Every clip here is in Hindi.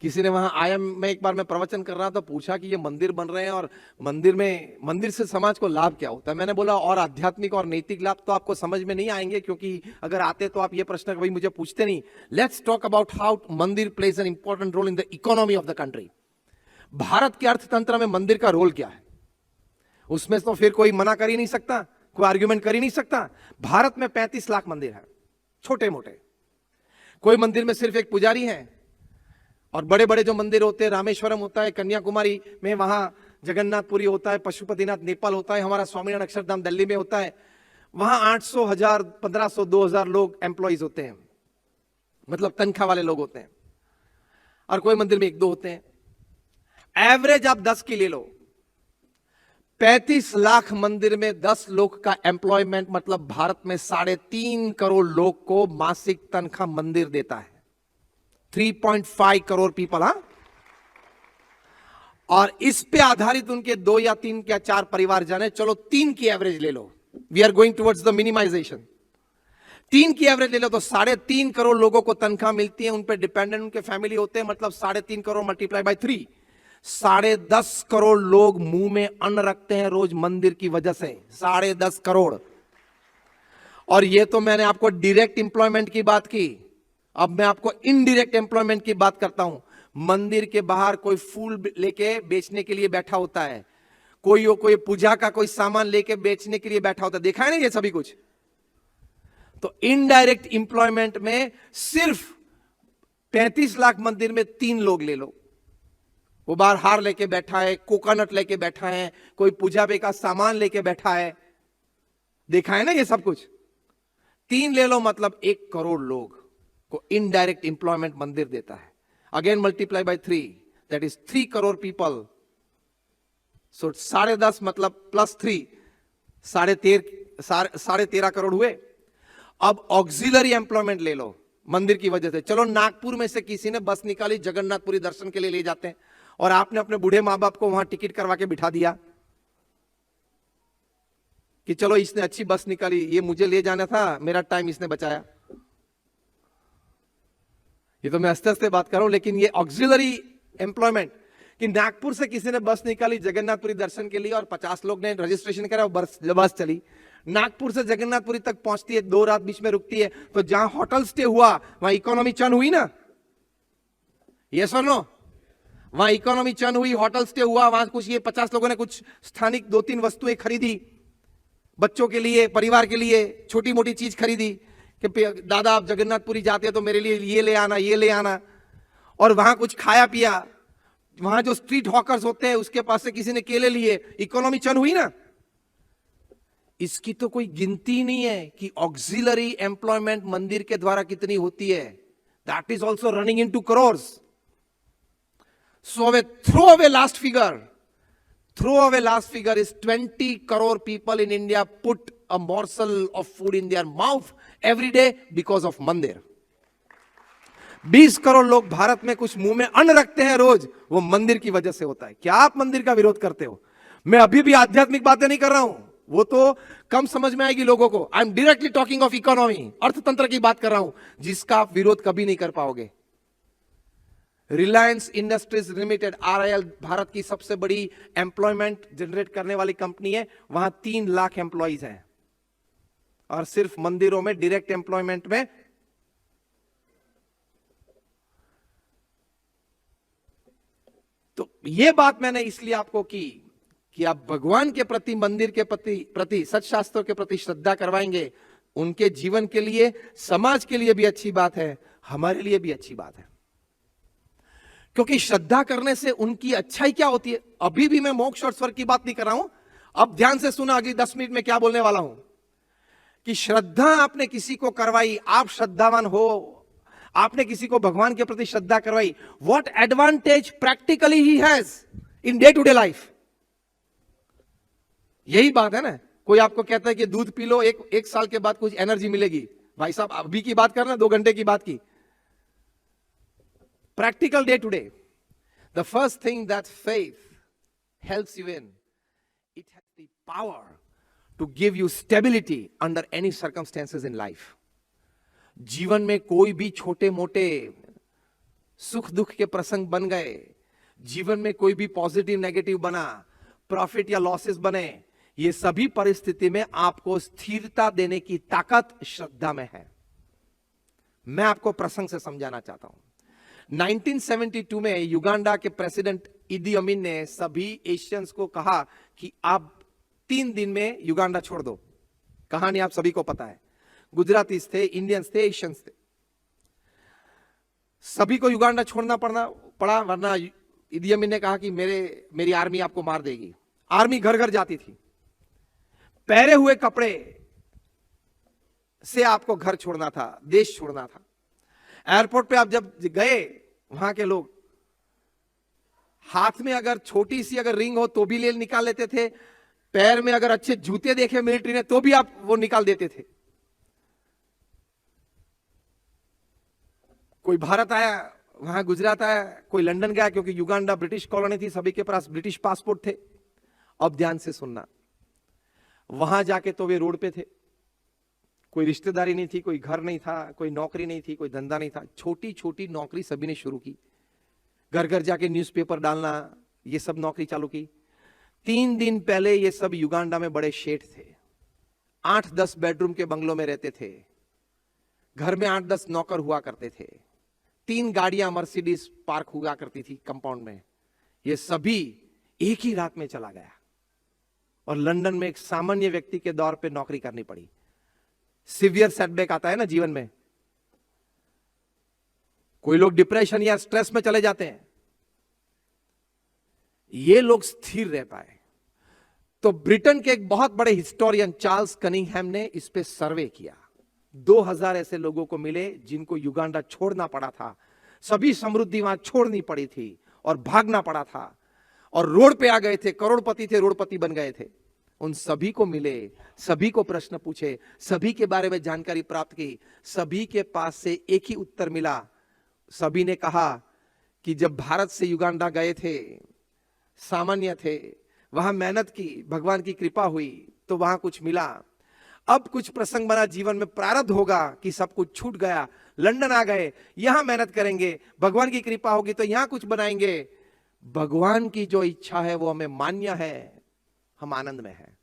किसी ने वहां आया, मैं एक बार मैं प्रवचन कर रहा था, पूछा कि ये मंदिर बन रहे हैं और मंदिर से समाज को लाभ क्या होता है। मैंने बोला और आध्यात्मिक और नैतिक लाभ तो आपको समझ में नहीं आएंगे, क्योंकि अगर आते तो आप ये प्रश्न कभी मुझे पूछते नहीं। Let's talk about how mandir plays an important role in the economy of the country. Bharat के अर्थतंत्र में मंदिर का रोल क्या है, उसमें तो फिर कोई मना कर ही नहीं सकता, कोई आर्ग्यूमेंट कर ही नहीं सकता। भारत में 35 लाख मंदिर है, छोटे मोटे। कोई मंदिर में सिर्फ एक पुजारी है, और बड़े बड़े जो मंदिर होते हैं, रामेश्वरम होता है कन्याकुमारी में, वहां जगन्नाथपुरी होता है, पशुपतिनाथ नेपाल होता है, हमारा स्वामीनारायण अक्षरधाम दिल्ली में होता है। वहां 800, 1000, 1500, 2000 लोग एम्प्लॉइज होते हैं, मतलब तनख्वाह वाले लोग होते हैं। और कोई मंदिर में 1-2 होते हैं। एवरेज आप 10 की ले लो, 35 लाख मंदिर में 10 लोग का एम्प्लॉयमेंट, मतलब भारत में 3.5 करोड़ लोग को मासिक तनख्वाह मंदिर देता है। 3.5 करोड़ पीपल। हाँ, और इस पे आधारित उनके 2 या 3 या 4 परिवार जाने, चलो 3 की एवरेज ले लो, we are going towards the minimization. 3 की एवरेज ले लो तो 3.5 करोड़ लोगों को तनख्वाह मिलती है, उन पे डिपेंडेंट उनके फैमिली होते हैं, मतलब 3.5 करोड़ मल्टीप्लाई बाय 3, 10.5 करोड़ लोग मुंह में अन्न रखते हैं रोज मंदिर की वजह से। 10.5 करोड़। और ये तो मैंने आपको डायरेक्ट एम्प्लॉयमेंट की बात की, अब मैं आपको इनडायरेक्ट एम्प्लॉयमेंट की बात करता हूं। मंदिर के बाहर कोई फूल लेके बेचने के लिए बैठा होता है, कोई पूजा का कोई सामान लेके बेचने के लिए बैठा होता है, देखा है ना ये सभी कुछ। तो इनडायरेक्ट एम्प्लॉयमेंट में सिर्फ 35 लाख मंदिर में 3 लोग ले लो, वो बाहर हार लेके बैठा है, कोकोनट लेके बैठा है, कोई पूजा पे का सामान लेके बैठा है, देखा है ना ये सब कुछ। 3 ले लो, मतलब 1 करोड़ लोग को इनडायरेक्ट एम्प्लॉयमेंट मंदिर देता है। Again multiply by 3, that is 3 crore people. So 10.5 मतलब प्लस 3, 13.5 करोड़ हुए। अब ऑक्सिलरी एम्प्लॉयमेंट ले लो मंदिर की वजह से। चलो नागपुर में से किसी ने बस निकाली, जगन्नाथपुरी दर्शन के लिए ले जाते हैं, और आपने अपने बूढ़े मां बाप को वहां टिकट करवा के बिठा दिया कि चलो इसने अच्छी बस निकाली, ये मुझे ले जाना था, मेरा टाइम इसने बचाया। ये तो मैं हंसते हंसते बात कर रहा हूं, लेकिन ये ऑक्सिलरी एम्प्लॉयमेंट कि नागपुर से किसी ने बस निकाली जगन्नाथपुरी दर्शन के लिए, और 50 लोग ने रजिस्ट्रेशन करा, बस चली नागपुर से जगन्नाथपुरी तक पहुंचती है, 2 रात बीच में रुकती है, तो जहां होटल स्टे हुआ वहां इकोनॉमी चर्न हुई ना, यस और नो? वहां इकोनॉमी चर्न हुई, होटल स्टे हुआ, वहां कुछ ये 50 लोगों ने कुछ स्थानिक 2-3 वस्तुएं खरीदी, बच्चों के लिए, परिवार के लिए छोटी मोटी चीज खरीदी कि दादा आप जगन्नाथपुरी जाते हैं तो मेरे लिए ये ले आना, ये ले आना, और वहां कुछ खाया पिया। वहां जो स्ट्रीट हॉकर्स होते हैं उसके पास से किसी ने केले लिए, इकोनॉमी चर्न हुई ना। इसकी तो कोई गिनती नहीं है कि ऑक्सिलरी एम्प्लॉयमेंट मंदिर के द्वारा कितनी होती है। That is also running in two crores. So throw away last figure is 20 crore people in India put a morsel of food in their mouth every day because of मंदिर। 20 करोड़ लोग भारत में कुछ मुंह में अन्न रखते हैं रोज, वो मंदिर की वजह से होता है। क्या आप मंदिर का विरोध करते हो? मैं अभी भी आध्यात्मिक बातें नहीं कर रहा हूं, वो तो कम समझ में आएगी लोगों को। I am directly talking of economy, अर्थतंत्र की बात कर रहा हूं, जिसका आप विरोध कभी नहीं कर पाओगे। Reliance industries limited RIL Bharat की सबसे बड़ी एम्प्लॉयमेंट जनरेट करने वाली कंपनी है, वहां 3 लाख एम्प्लॉइज हैं, और सिर्फ मंदिरों में डायरेक्ट एम्प्लॉयमेंट में तो ये बात मैंने इसलिए आपको की कि आप भगवान के प्रति, मंदिर के प्रति सत्शास्त्रों के प्रति श्रद्धा करवाएंगे, उनके जीवन के लिए, समाज के लिए भी अच्छी बात है, हमारे लिए भी अच्छी बात है। क्योंकि श्रद्धा करने से उनकी अच्छाई क्या होती है। अभी भी मैं मोक्ष और स्वर्ग की बात नहीं कर रहा हूं, अब ध्यान से सुना अगली 10 मिनट में क्या बोलने वाला हूं। कि श्रद्धा आपने किसी को करवाई, आप श्रद्धावान हो, आपने किसी को भगवान के प्रति श्रद्धा करवाई, what advantage practically he has in day to day life. यही बात है ना। कोई आपको कहता है कि दूध पी लो, एक साल के बाद कुछ एनर्जी मिलेगी। भाई साहब अभी की बात करना, 2 घंटे की बात की। Practical day to day. The first thing that faith helps you in, it has the power to give you stability under any circumstances in life. जीवन में कोई भी छोटे मोटे सुख दुख के प्रसंग बन गए, जीवन में कोई भी पॉजिटिव नेगेटिव बना, प्रॉफिट या लॉसेस बने, ये सभी परिस्थिति में आपको स्थिरता देने की ताकत श्रद्धा में है। मैं आपको प्रसंग से समझाना चाहता हूं। 1972 में युगांडा के प्रेसिडेंट इदी अमीन ने सभी एशियंस को कहा कि आप 3 दिन में युगांडा छोड़ दो। कहानी आप सभी को पता है, गुजरातीस थे, इंडियंस थे, एशियंस थे, सभी को युगांडा छोड़ना पड़ा, वरना इदी अमीन ने कहा कि मेरी आर्मी आपको मार देगी। आर्मी घर घर जाती थी, पहरे हुए कपड़े से आपको घर छोड़ना था, देश छोड़ना था। एयरपोर्ट पे आप जब गए, वहां के लोग हाथ में अगर छोटी सी अगर रिंग हो तो भी ले निकाल लेते थे, पैर में अगर अच्छे जूते देखे मिलिट्री ने तो भी आप वो निकाल देते थे। कोई भारत आया, वहां गुजरात आया, कोई लंदन गया, क्योंकि युगांडा ब्रिटिश कॉलोनी थी, सभी के पास ब्रिटिश पासपोर्ट थे। अब ध्यान से सुनना, वहां जाके तो वे रोड पे थे, कोई रिश्तेदारी नहीं थी, कोई घर नहीं था, कोई नौकरी नहीं थी, कोई धंधा नहीं था। छोटी छोटी नौकरी सभी ने शुरू की, घर घर जाके न्यूज़पेपर डालना, ये सब नौकरी चालू की। 3 दिन पहले ये सब युगांडा में बड़े शेठ थे, 8-10 बेडरूम के बंगलों में रहते थे, घर में 8-10 नौकर हुआ करते थे, 3 गाड़ियां मर्सिडीज पार्क हुआ करती थी कंपाउंड में। ये सभी एक ही रात में चला गया और लंदन में एक सामान्य व्यक्ति के दौर पे नौकरी करनी पड़ी। सिवियर सेटबैक आता है ना जीवन में, कोई लोग डिप्रेशन या स्ट्रेस में चले जाते हैं, ये लोग स्थिर रह पाए। तो ब्रिटेन के एक बहुत बड़े हिस्टोरियन चार्ल्स कनिंघहैम ने इस पे सर्वे किया। 2000 ऐसे लोगों को मिले जिनको युगांडा छोड़ना पड़ा था, सभी समृद्धि वहां छोड़नी पड़ी थी और भागना पड़ा था, और रोड पे आ गए थे, करोड़पति थे, रोडपति बन गए थे। उन सभी को मिले, सभी को प्रश्न पूछे, सभी के बारे में जानकारी प्राप्त की, सभी के पास से एक ही उत्तर मिला। सभी ने कहा कि जब भारत से युगांडा गए थे, सामान्य थे, वहां मेहनत की, भगवान की कृपा हुई तो वहां कुछ मिला। अब कुछ प्रसंग बना जीवन में, प्रारब्ध होगा कि सब कुछ छूट गया, लंदन आ गए, यहां मेहनत करेंगे, भगवान की कृपा होगी तो यहां कुछ बनाएंगे। भगवान की जो इच्छा है वो हमें मान्य है, हम आनंद में हैं।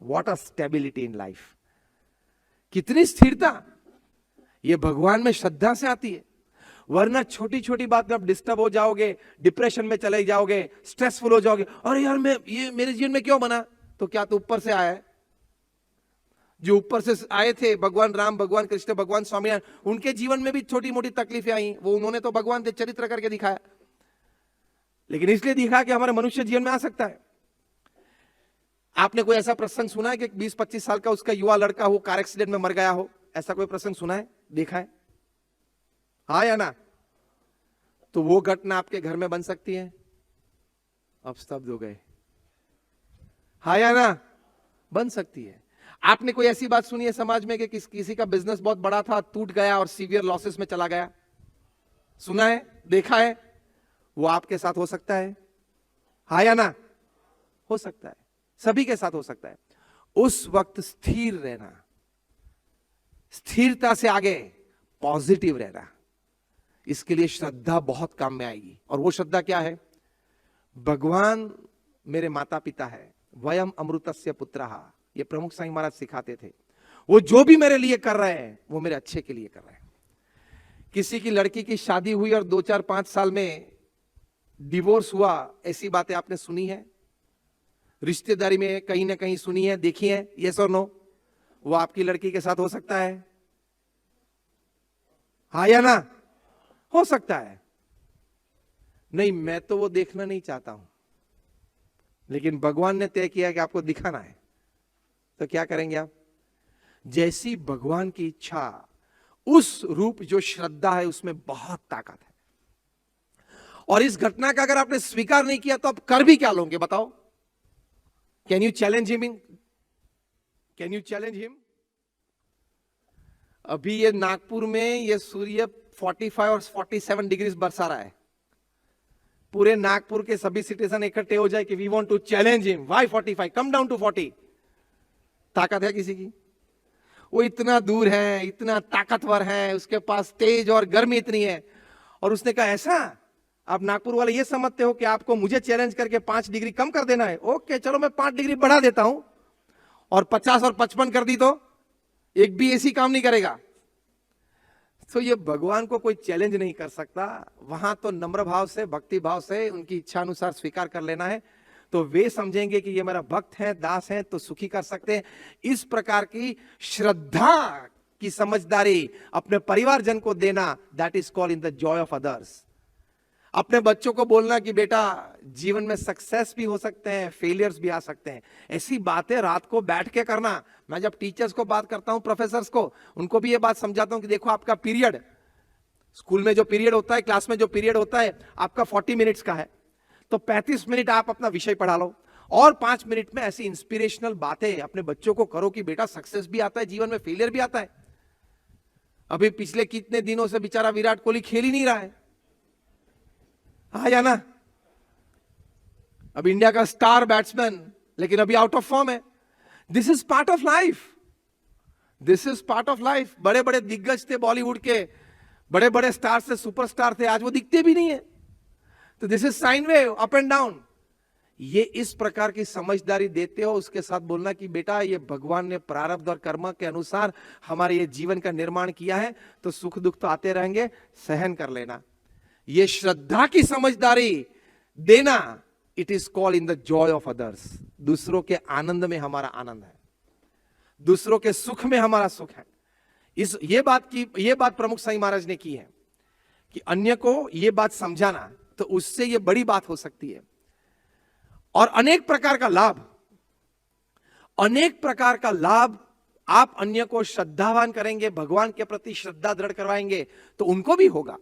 What a stability in life, कितनी स्थिरता ये भगवान में श्रद्धा से आती है। वरना छोटी छोटी बात में आप डिस्टर्ब हो जाओगे, डिप्रेशन में चले जाओगे, स्ट्रेसफुल हो जाओगे। अरे यार, ये मेरे जीवन में क्यों बना? तो क्या तो ऊपर से आया है? जो ऊपर से आए थे, भगवान राम, भगवान कृष्ण, भगवान स्वामीनारायण, उनके जीवन में भी छोटी मोटी तकलीफें आई, वो उन्होंने तो भगवान के चरित्र करके दिखाया, लेकिन इसलिए दिखा कि हमारे मनुष्य जीवन में आ सकता है। आपने कोई ऐसा प्रसंग सुना है कि 20-25 साल का उसका युवा लड़का हो, कार एक्सीडेंट में मर गया हो? ऐसा कोई प्रसंग सुना है, देखा है? हाँ या ना? तो वो घटना आपके घर में बन सकती है? अब स्तब्ध हो गए। हाँ या ना? बन सकती है। आपने कोई ऐसी बात सुनी है समाज में कि किसी का बिजनेस बहुत बड़ा था, टूट गया और सीवियर लॉसेस में चला गया? सुना है, देखा है? वो आपके साथ हो सकता है? हाँ या ना? हो सकता है, सभी के साथ हो सकता है। उस वक्त स्थिर रहना, स्थिरता से आगे पॉजिटिव रहना, इसके लिए श्रद्धा बहुत काम में आएगी। और वो श्रद्धा क्या है? भगवान मेरे माता पिता है, वयम अमृतस्य पुत्रः, ये प्रमुख साईं महाराज सिखाते थे। वो जो भी मेरे लिए कर रहे हैं वो मेरे अच्छे के लिए कर रहे हैं। किसी की लड़की की शादी हुई और 2-4-5 साल में डिवोर्स हुआ, ऐसी बातें आपने सुनी है? रिश्तेदारी में कहीं ना कहीं सुनी है, देखी है? यस और नो? वो आपकी लड़की के साथ हो सकता है? हाँ या ना? हो सकता है। नहीं, मैं तो वो देखना नहीं चाहता हूं, लेकिन भगवान ने तय किया कि आपको दिखाना है, तो क्या करेंगे आप? जैसी भगवान की इच्छा, उस रूप जो श्रद्धा है उसमें बहुत ताकत है। और इस घटना का अगर आपने स्वीकार नहीं किया तो आप कर भी क्या लोगे बताओ? Can you challenge him? Can you challenge him? अभी ये नागपुर में ये सूर्य 45 और 47 डिग्री बरसा रहा है। पूरे नागपुर के सभी सिटीजन इकट्ठे हो जाए कि we want to challenge him, why 45, come down to 40। ताकत है किसी की? वो इतना दूर है, इतना ताकतवर है, उसके पास तेज और गर्मी इतनी है, और उसने कहा ऐसा, आप नागपुर वाले ये समझते हो कि आपको मुझे चैलेंज करके 5 डिग्री कम कर देना है? ओके चलो मैं 5 डिग्री बढ़ा देता हूं, और 50 और 55 कर दी तो एक भी एसी काम नहीं करेगा। तो ये भगवान को कोई चैलेंज नहीं कर सकता। वहां तो नम्र भाव से, भक्ति भाव से उनकी इच्छा अनुसार स्वीकार कर लेना है, तो वे समझेंगे कि ये मेरा भक्त है, दास है, तो सुखी कर सकते हैं। इस प्रकार की श्रद्धा की समझदारी अपने परिवारजन को देना, that is called in the joy of others. अपने बच्चों को बोलना कि बेटा जीवन में सक्सेस भी हो सकते हैं, फेलियर्स भी आ सकते हैं। ऐसी बातें रात को बैठ के करना। मैं जब टीचर्स को बात करता हूं, प्रोफेसर्स को, उनको भी ये बात समझाता हूं कि देखो आपका पीरियड, स्कूल में जो पीरियड होता है, क्लास में जो पीरियड होता है, आपका 40 मिनट्स का है, तो 35 मिनट आप अपना विषय पढ़ा लो, और 5 मिनट में ऐसी इंस्पिरेशनल बातें अपने बच्चों को करो कि बेटा सक्सेस भी आता है जीवन में, फेलियर भी आता है। अभी पिछले कितने दिनों से बेचारा विराट कोहली खेल ही नहीं रहा है, हाँ या ना? अब इंडिया का स्टार बैट्समैन, लेकिन अभी आउट ऑफ फॉर्म है। This is part of life, this is part of life. बड़े बड़े दिग्गज थे बॉलीवुड के, बड़े बड़े स्टार से सुपरस्टार थे, आज वो दिखते भी नहीं है। तो this is sine wave, up and down. ये इस प्रकार की समझदारी देते हो, उसके साथ बोलना कि बेटा ये भगवान ने प्रारब्ध और कर्म के अनुसार हमारे ये जीवन का निर्माण किया है, तो सुख दुख तो आते रहेंगे, सहन कर लेना। ये श्रद्धा की समझदारी देना, it is called in the joy of others. दूसरों के आनंद में हमारा आनंद है, दूसरों के सुख में हमारा सुख है। ये बात प्रमुख साईं महाराज ने की है कि अन्य को ये बात समझाना, तो उससे ये बड़ी बात हो सकती है। और अनेक प्रकार का लाभ आप अन्य को श्रद्धावान करेंगे, भगवान के प्रति श्रद्धा दृढ़ करवाएंगे, तो उनको भी होगा।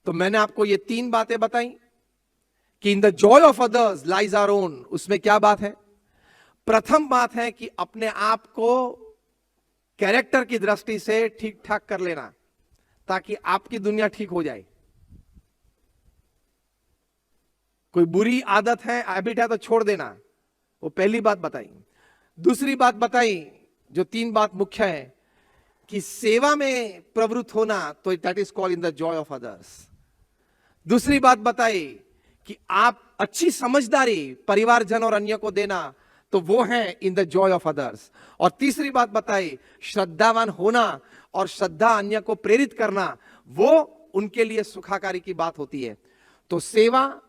तो मैंने आपको ये 3 बातें बताई कि in the joy of others lies our own. उसमें क्या बात है? प्रथम बात है कि अपने आप को कैरेक्टर की दृष्टि से ठीक ठाक कर लेना, ताकि आपकी दुनिया ठीक हो जाए। कोई बुरी आदत है, हैबिट है, तो छोड़ देना, वो पहली बात बताई। दूसरी बात बताई, जो 3 बात मुख्य है, कि सेवा में प्रवृत्त होना, तो that is called in the joy of others. दूसरी बात बताई कि आप अच्छी समझदारी परिवारजन और अन्य को देना, तो वो है इन द जॉय ऑफ अदर्स। और तीसरी बात बताई, श्रद्धावान होना और श्रद्धा अन्य को प्रेरित करना, वो उनके लिए सुखाकारी की बात होती है। तो सेवा,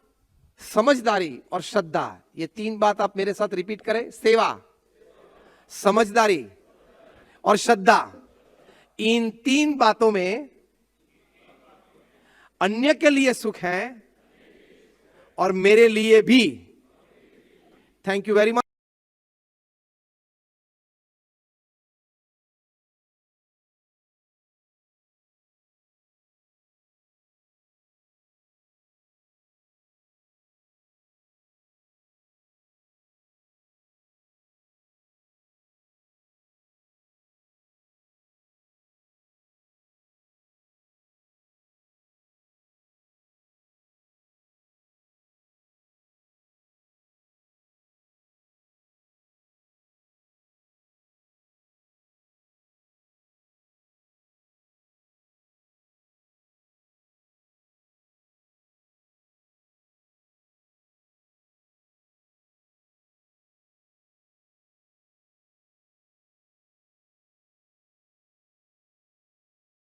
समझदारी और श्रद्धा, ये 3 बात आप मेरे साथ रिपीट करें। सेवा, समझदारी और श्रद्धा। इन 3 बातों में अन्य के लिए सुख है और मेरे लिए भी। Thank you very much.